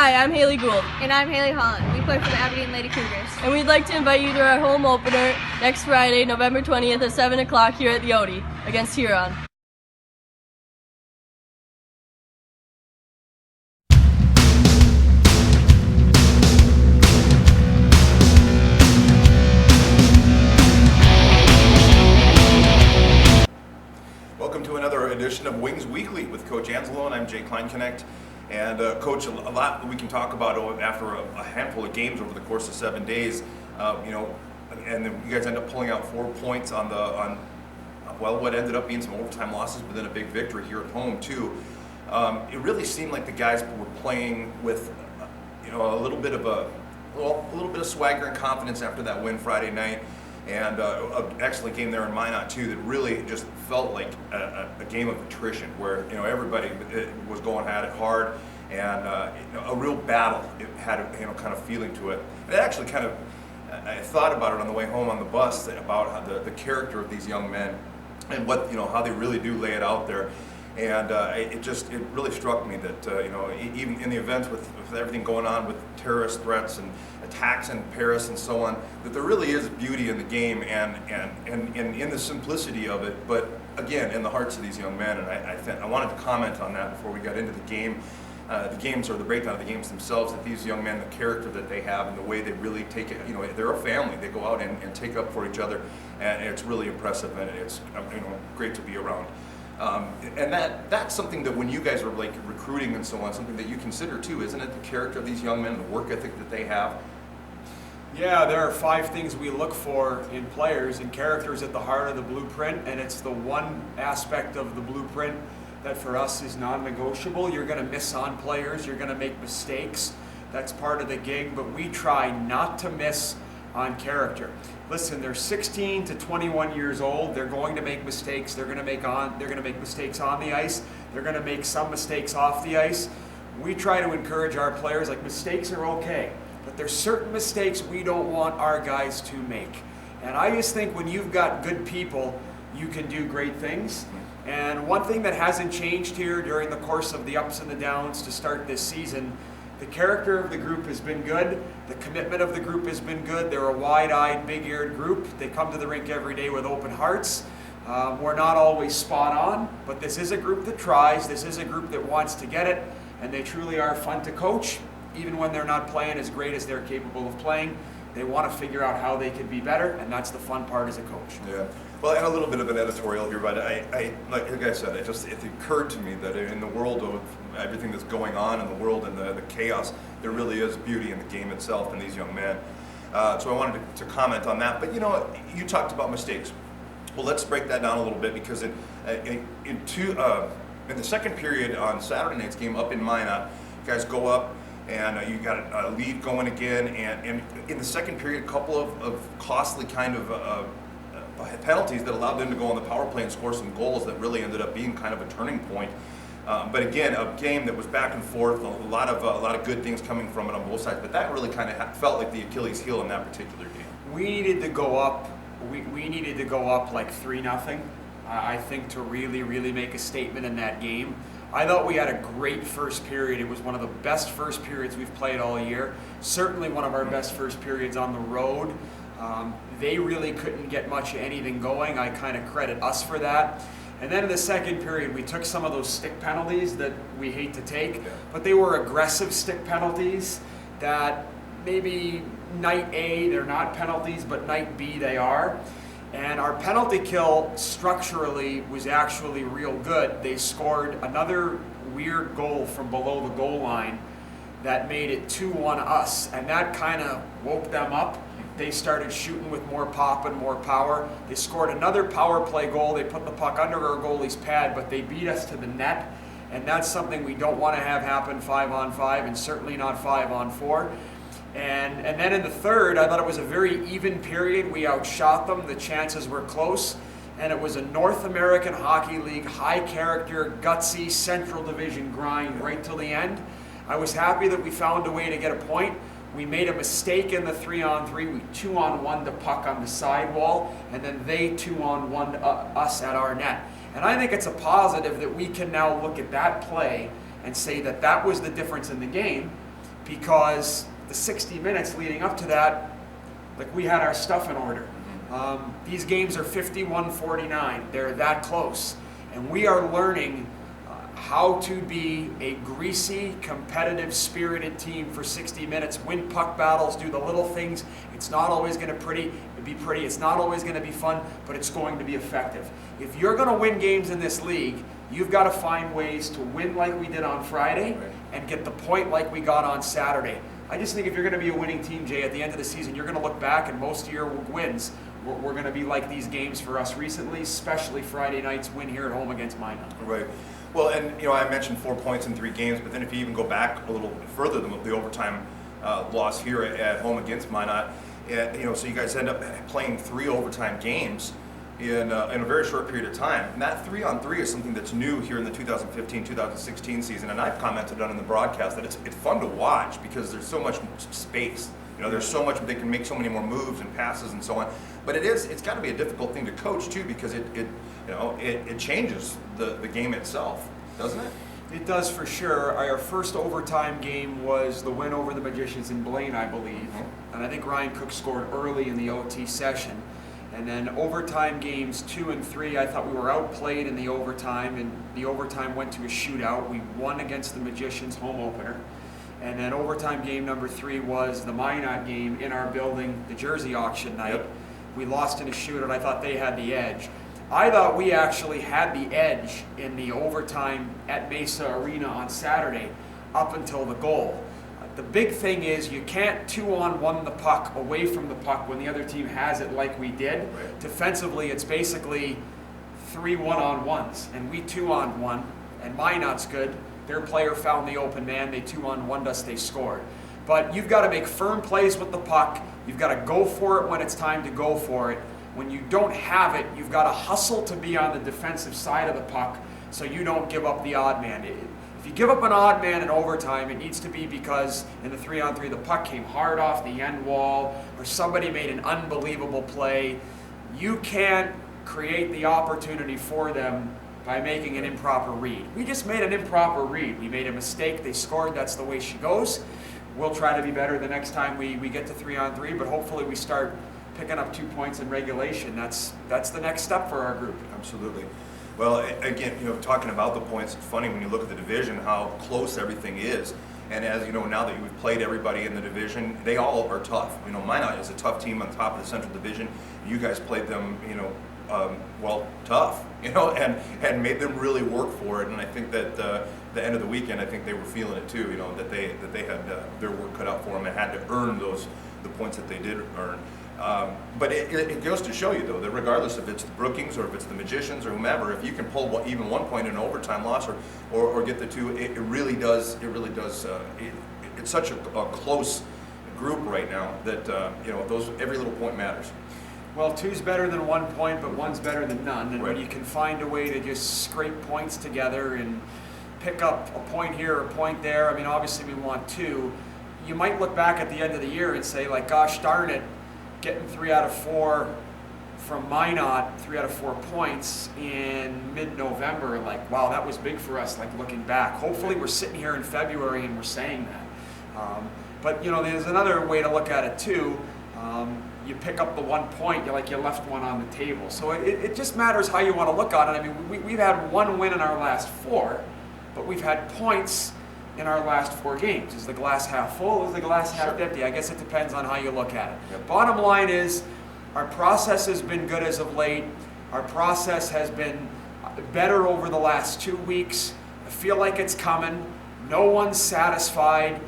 Hi, I'm Haley Gould. And I'm Haley Holland. We play for the Aberdeen Lady Cougars. And we'd like to invite you to our home opener next Friday, November 20th at 7 o'clock here at the Odie against Huron. Welcome to another edition of Wings Weekly with Coach Angelo, and I'm Jay Kleinknecht. And Coach, a lot that we can talk about after a handful of games over the course of 7 days. And then you guys end up pulling out 4 points on what ended up being some overtime losses, but then a big victory here at home too. It really seemed like the guys were playing with a little bit of swagger and confidence after that win Friday night. And an excellent game there in Minot too that really just felt like a game of attrition where everybody was going at it hard and a real battle. It had a kind of feeling to it. And it actually I thought about it on the way home on the bus about how the character of these young men and what how they really do lay it out there. And it really struck me that even in the events with everything going on with terrorist threats and attacks in Paris and so on, that there really is beauty in the game and in the simplicity of it. But again, in the hearts of these young men. And I wanted to comment on that before we got into the game, the games or the breakdown of the games themselves. That these young men, the character that they have and the way they really take it, they're a family. They go out and take up for each other, and it's really impressive and it's great to be around. And that's something that when you guys are like recruiting and so on, something that you consider too, isn't it? The character of these young men, the work ethic that they have. Yeah, there are 5 things we look for in players, and character is at the heart of the blueprint, and it's the one aspect of the blueprint that for us is non-negotiable. You're going to miss on players, you're going to make mistakes. That's part of the gig, but we try not to miss on character. Listen, they're 16 to 21 years old. They're going to make mistakes. They're going to make mistakes on the ice. They're going to make some mistakes off the ice. We try to encourage our players, like, mistakes are okay, but there's certain mistakes we don't want our guys to make. And I just think when you've got good people, you can do great things. And one thing that hasn't changed here during the course of the ups and the downs to start this season, the character of the group has been good. The commitment of the group has been good. They're a wide-eyed, big-eared group. They come to the rink every day with open hearts. We're not always spot on, but this is a group that tries. This is a group that wants to get it, and they truly are fun to coach. Even when they're not playing as great as they're capable of playing, they want to figure out how they could be better, and that's the fun part as a coach. Yeah. Well, and a little bit of an editorial here, but like I said, it occurred to me that in the world of everything that's going on in the world and the chaos, there really is beauty in the game itself and these young men. So I wanted to comment on that. But you talked about mistakes. Well, let's break that down a little bit, because in the second period on Saturday night's game up in Minot, you guys go up and you got a lead going again, and in the second period, a couple of costly kind of penalties that allowed them to go on the power play and score some goals that really ended up being kind of a turning point. But again, a game that was back and forth, a lot of good things coming from it on both sides. But that really kind of felt like the Achilles heel in that particular game. We needed to go up. We needed to go up like 3-0. I think to really make a statement in that game. I thought we had a great first period. It was one of the best first periods we've played all year. Certainly one of our best first periods on the road. They really couldn't get much of anything going. I kind of credit us for that. And then in the second period, we took some of those stick penalties that we hate to take, but they were aggressive stick penalties that maybe night A, they're not penalties, but night B, they are. And our penalty kill structurally was actually real good. They scored another weird goal from below the goal line that made it 2-1 us, and that kind of woke them up. They started shooting with more pop and more power. They scored another power play goal. They put the puck under our goalie's pad, but they beat us to the net, and that's something we don't want to have happen 5-on-5, and certainly not 5-on-4. And then in the third, I thought it was a very even period. We outshot them. The chances were close, and it was a North American Hockey League high-character, gutsy Central Division grind right till the end. I was happy that we found a way to get a point. We made a mistake in the 3-on-3. We 2-on-1 the puck on the sidewall, and then they 2-on-1 us at our net. And I think it's a positive that we can now look at that play and say that that was the difference in the game. because the 60 minutes leading up to that, like, we had our stuff in order. These games are 51-49. They're that close. And we are learning how to be a greasy, competitive, spirited team for 60 minutes. Win puck battles, do the little things. It's not always going to be pretty. It's not always going to be fun, but it's going to be effective. If you're going to win games in this league, you've got to find ways to win like we did on Friday and get the point like we got on Saturday. I just think if you're going to be a winning team, Jay, at the end of the season, you're going to look back and most of your wins we're going to be like these games for us recently, especially Friday night's win here at home against Minot. Right. Well, and I mentioned 4 points in 3 games, but then if you even go back a little bit further than the overtime loss here at home against Minot, so you guys end up playing 3 overtime games in a very short period of time. And that 3-on-3 is something that's new here in the 2015-2016 season, and I've commented on in the broadcast that it's fun to watch because there's so much space. There's so much, they can make so many more moves and passes and so on. But it's got to be a difficult thing to coach too, because it changes the game itself, doesn't it? It does for sure. Our first overtime game was the win over the Magicians in Blaine, I believe. And I think Ryan Cook scored early in the OT session. And then overtime games 2 and 3, I thought we were outplayed in the overtime, and the overtime went to a shootout. We won against the Magicians home opener. And then overtime game number 3 was the Minot game in our building, the Jersey auction night. Yep. We lost in a shootout. I thought they had the edge. I thought we actually had the edge in the overtime at Mesa Arena on Saturday up until the goal. The big thing is you can't 2-on-1 the puck away from the puck when the other team has it like we did. Right. Defensively, it's basically 3 1-on-1s, and we 2-on-1, and Minot's good. Their player found the open man, they 2-on-1'd us, they scored. But you've got to make firm plays with the puck. You've got to go for it when it's time to go for it. When you don't have it, you've got to hustle to be on the defensive side of the puck so you don't give up the odd man. If you give up an odd man in overtime, it needs to be because in the 3-on-3 the puck came hard off the end wall or somebody made an unbelievable play. You can't create the opportunity for them by making an improper read. We just made an improper read. We made a mistake, they scored, that's the way she goes. We'll try to be better the next time we get to 3-on-3, but hopefully we start picking up 2 points in regulation. That's the next step for our group. Absolutely. Well, again, talking about the points, it's funny when you look at the division how close everything is. And as you know, now that we've played everybody in the division, they all are tough. Minot is a tough team on top of the Central Division. You guys played them, tough, and made them really work for it. And I think that the end of the weekend, I think they were feeling it too. That they had their work cut out for them and had to earn the points that they did earn. But it goes to show you, though, that regardless if it's the Brookings or if it's the Magicians or whomever, if you can pull even 1 point in an overtime loss or get the 2, it really does. It's such a close group right now that every little point matters. Well, 2's better than 1 point, but 1's better than none. And Right. when you can find a way to just scrape points together and pick up a point here, a point there, I mean, obviously we want 2. You might look back at the end of the year and say, like, gosh darn it, getting 3 out of 4 from Minot, 3 out of 4 points in mid-November, like, wow, that was big for us, like, looking back. Hopefully we're sitting here in February and we're saying that. But, there's another way to look at it, too. You pick up the 1 point, you left one on the table. So it just matters how you want to look at it. I mean, we've had 1 win in our last 4, but we've had points in our last 4 games. Is the glass half full? Is the glass half empty? I guess it depends on how you look at it. Yep. Bottom line is, our process has been good as of late. Our process has been better over the last 2 weeks. I feel like it's coming. No one's satisfied.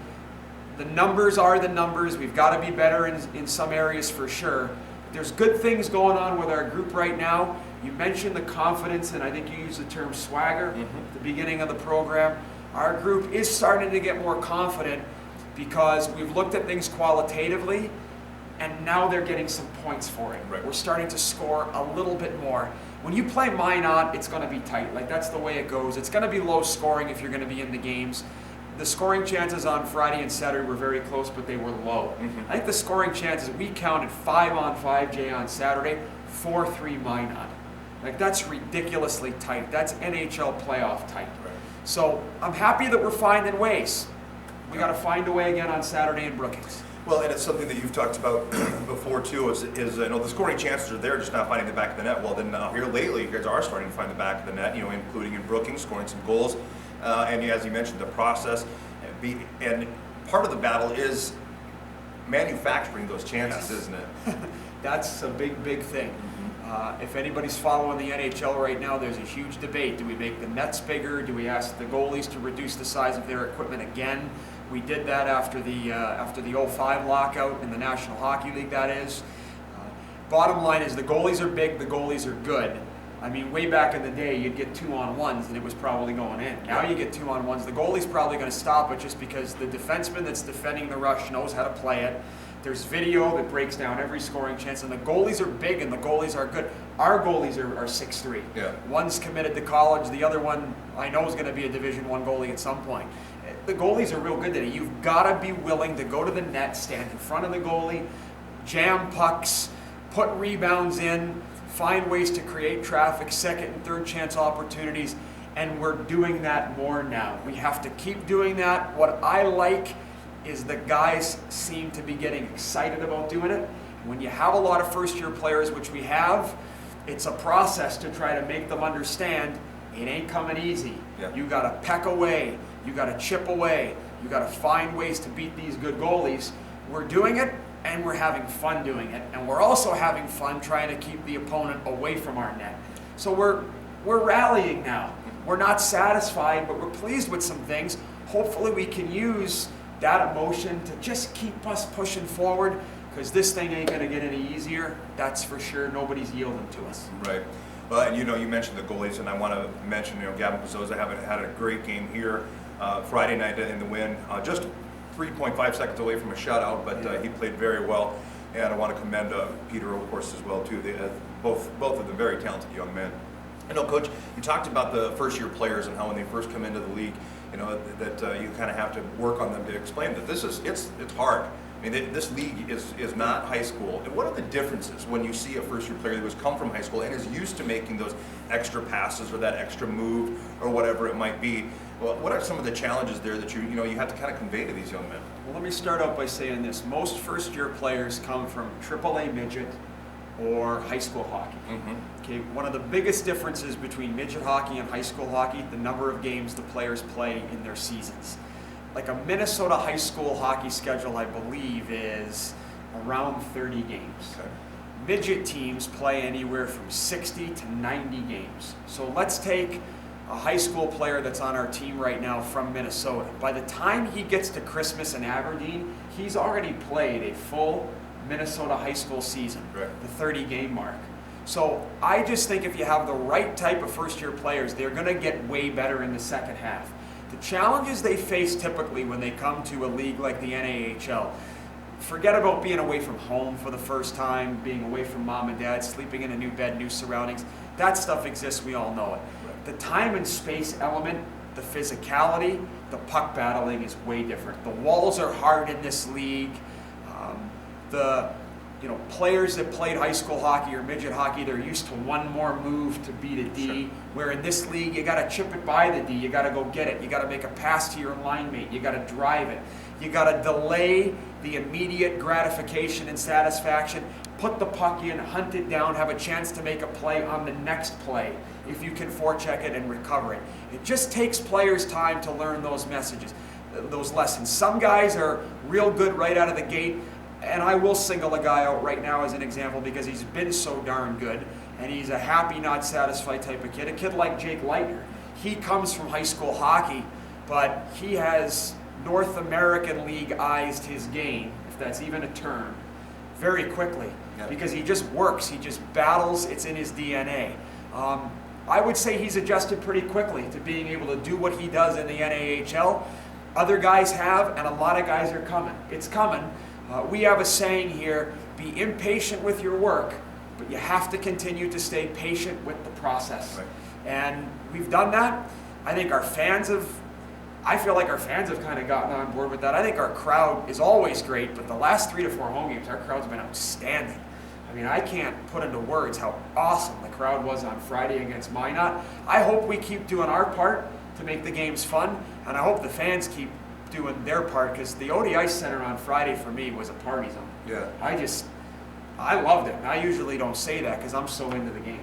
The numbers are the numbers. We've got to be better in some areas for sure. There's good things going on with our group right now. You mentioned the confidence, and I think you used the term swagger at the beginning of the program. Our group is starting to get more confident because we've looked at things qualitatively, and now they're getting some points for it. Right. We're starting to score a little bit more. When you play Minot, it's going to be tight. Like, that's the way it goes. It's going to be low scoring if you're going to be in the games. The scoring chances on Friday and Saturday were very close, but they were low. I think the scoring chances, we counted 5-on-5, Jay, on Saturday, 4-3 Minot. Like, that's ridiculously tight. That's NHL playoff tight. Right. So I'm happy that we're finding ways. We got to find a way again on Saturday in Brookings. Well, and it's something that you've talked about before too. Is the scoring chances are there, just not finding the back of the net. Well, then here lately, you guys are starting to find the back of the net. Including in Brookings, scoring some goals, and as you mentioned, the process. And part of the battle is manufacturing those chances, Yes. isn't it? That's a big thing. If anybody's following the NHL right now, there's a huge debate. Do we make the nets bigger? Do we ask the goalies to reduce the size of their equipment again? We did that after the 05 lockout in the National Hockey League, that is. Bottom line is the goalies are big, the goalies are good. I mean, way back in the day, you'd get 2-on-1s and it was probably going in. Now you get 2-on-1s. The goalie's probably going to stop it just because the defenseman that's defending the rush knows how to play it. There's video that breaks down every scoring chance, and the goalies are big and the goalies are good. Our goalies are 6'3". Yeah. One's committed to college, the other one I know is going to be a Division I goalie at some point. The goalies are real good today. You've got to be willing to go to the net, stand in front of the goalie, jam pucks, put rebounds in, find ways to create traffic, second and third chance opportunities, and we're doing that more now. We have to keep doing that. What I like is the guys seem to be getting excited about doing it. When you have a lot of first-year players, which we have, it's a process to try to make them understand it ain't coming easy. Yeah. You got to peck away. You got to chip away. You got to find ways to beat these good goalies. We're doing it, and we're having fun doing it. And we're also having fun trying to keep the opponent away from our net. So we're rallying now. We're not satisfied, but we're pleased with some things. Hopefully we can use that emotion to just keep us pushing forward, because this thing ain't going to get any easier. That's for sure. Nobody's yielding to us. Right. Well, and you mentioned the goalies, and I want to mention, Gavin Pizzoza had a great game here Friday night in the win. Just 3.5 seconds away from a shutout, but he played very well. And I want to commend Peter, of course, as well too. They, both of them very talented young men. I know, Coach, you talked about the first-year players and how when they first come into the league, that you kind of have to work on them to explain that it's hard. I mean, this league is not high school. And what are the differences when you see a first-year player who has come from high school and is used to making those extra passes or that extra move or whatever it might be? Well, what are some of the challenges there that you have to kind of convey to these young men? Well, let me start out by saying this. Most first-year players come from AAA midget or high school hockey. Okay, one of the biggest differences between midget hockey and high school hockey, the number of games the players play in their seasons. Like a Minnesota high school hockey schedule, I believe, is around 30 games. Okay. Midget teams play anywhere from 60 to 90 games. So let's take a high school player that's on our team right now from Minnesota. By the time he gets to Christmas in Aberdeen, he's already played a full Minnesota high school season, Right. the 30-game mark. So I just think if you have the right type of first-year players, they're going to get way better in the second half. The challenges they face typically when they come to a league like the NAHL, forget about being away from home for the first time, being away from mom and dad, sleeping in a new bed, new surroundings. That stuff exists, we all know it. The time and space element, the physicality, the puck battling is way different. The walls are hard in this league. The players that played high school hockey or midget hockey, they're used to one more move to beat a D. Sure. Where in this league, you got to chip it by the D. You got to go get it. You got to make a pass to your line mate. You got to drive it. You got to delay the immediate gratification and satisfaction. Put the puck in, hunt it down, have a chance to make a play on the next play if you can forecheck it and recover it. It just takes players time to learn those messages, those lessons. Some guys are real good right out of the gate. And I will single a guy out right now as an example because he's been so darn good, and he's a happy, not satisfied type of kid. A kid like Jake Leitner. He comes from high school hockey, but he has North American League-ized his game, if that's even a term, very quickly. Yep. Because he just works, he just battles, it's in his DNA. I would say he's adjusted pretty quickly to being able to do what he does in the NAHL. Other guys have, and a lot of guys are coming. It's coming. We have a saying here, be impatient with your work, but you have to continue to stay patient with the process. Right. And we've done that. I think I feel like our fans have kind of gotten on board with that. I think our crowd is always great, but the last 3 to 4 home games, our crowd's been outstanding. I mean, I can't put into words how awesome the crowd was on Friday against Minot. I hope we keep doing our part to make the games fun, and I hope the fans keep doing their part, because the Odie Ice Center on Friday for me was a party zone. Yeah. I loved it. I usually don't say that because I'm so into the game.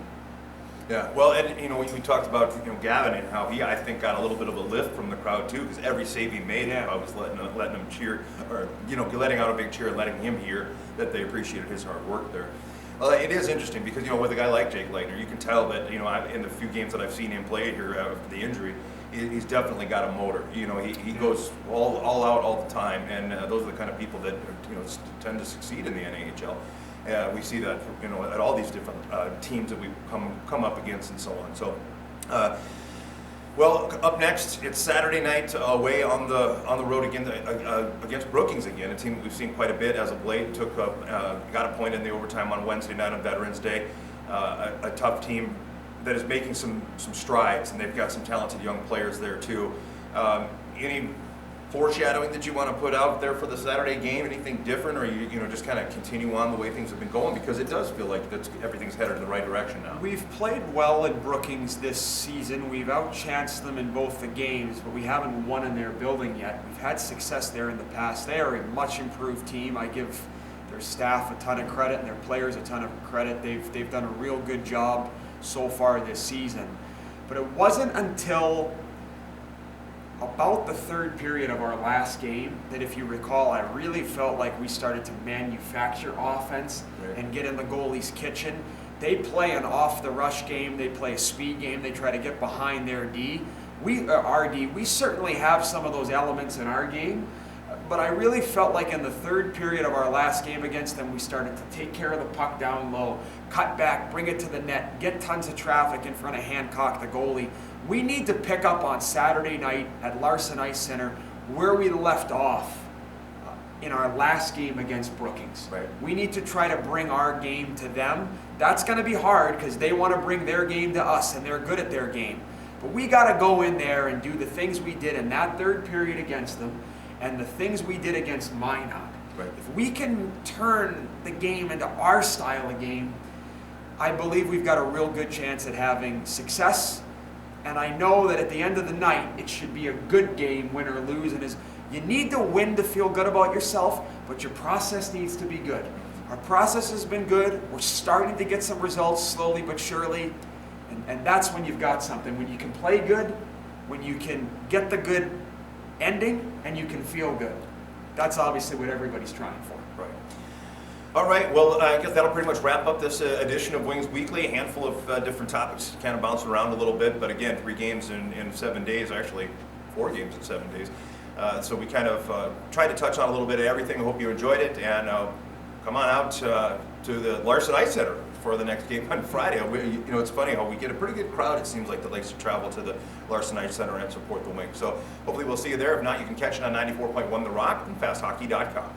Yeah, well, and we talked about Gavin and how he, I think, got a little bit of a lift from the crowd too, because every save he made, Yeah. I was letting him cheer, or letting out a big cheer and letting him hear that they appreciated his hard work there. It is interesting because with a guy like Jake Leitner, you can tell that in the few games that I've seen him play here after the injury, he's definitely got a motor. He goes all out all the time, and those are the kind of people that tend to succeed in the NAHL. We see that at all these different teams that we come up against and so on. So, well, up next it's Saturday night away on the road again against Brookings again, a team that we've seen quite a bit as of late. Got a point in the overtime on Wednesday night on Veterans Day. A tough team that is making some strides, and they've got some talented young players there too. Any foreshadowing that you want to put out there for the Saturday game? Anything different, or you just kind of continue on the way things have been going, because it does feel like everything's headed in the right direction now. We've played well in Brookings this season. We've outchanced them in both the games, but we haven't won in their building yet. We've had success there in the past. They are a much improved team. I give their staff a ton of credit and their players a ton of credit. They've done a real good job so far this season. But it wasn't until about the third period of our last game that, if you recall, I really felt like we started to manufacture offense and get in the goalie's kitchen. They play an off-the-rush game. They play a speed game. They try to get behind their D. Our D. We certainly have some of those elements in our game, but I really felt like in the third period of our last game against them, we started to take care of the puck down low, cut back, bring it to the net, get tons of traffic in front of Hancock, the goalie. We need to pick up on Saturday night at Larson Ice Center where we left off in our last game against Brookings. Right. We need to try to bring our game to them. That's going to be hard because they want to bring their game to us, and they're good at their game. But we got to go in there and do the things we did in that third period against them and the things we did against Minot. Right. If we can turn the game into our style of game, I believe we've got a real good chance at having success. And I know that at the end of the night, it should be a good game, win or lose. And you need to win to feel good about yourself, but your process needs to be good. Our process has been good. We're starting to get some results slowly but surely. And that's when you've got something. When you can play good, when you can get the good ending, and you can feel good. That's obviously what everybody's trying for. Right. All right, well, I guess that'll pretty much wrap up this edition of Wings Weekly. A handful of different topics, kind of bouncing around a little bit, but again, 3 games in 7 days, actually 4 games in 7 days. So we kind of tried to touch on a little bit of everything. I hope you enjoyed it, and come on out to the Larson Ice Center for the next game on Friday. It's funny how we get a pretty good crowd, it seems like, that likes to travel to the Larson Ice Center and support the Wings. So hopefully we'll see you there. If not, you can catch it on 94.1 The Rock and fasthockey.com.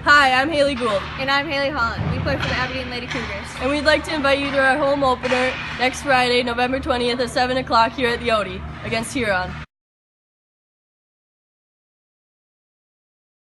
Hi, I'm Haley Gould, And I'm Haley Holland. We play for the Aberdeen Lady Cougars. and we'd like to invite you to our home opener next Friday, November 20th at 7 o'clock here at the Odie against Huron.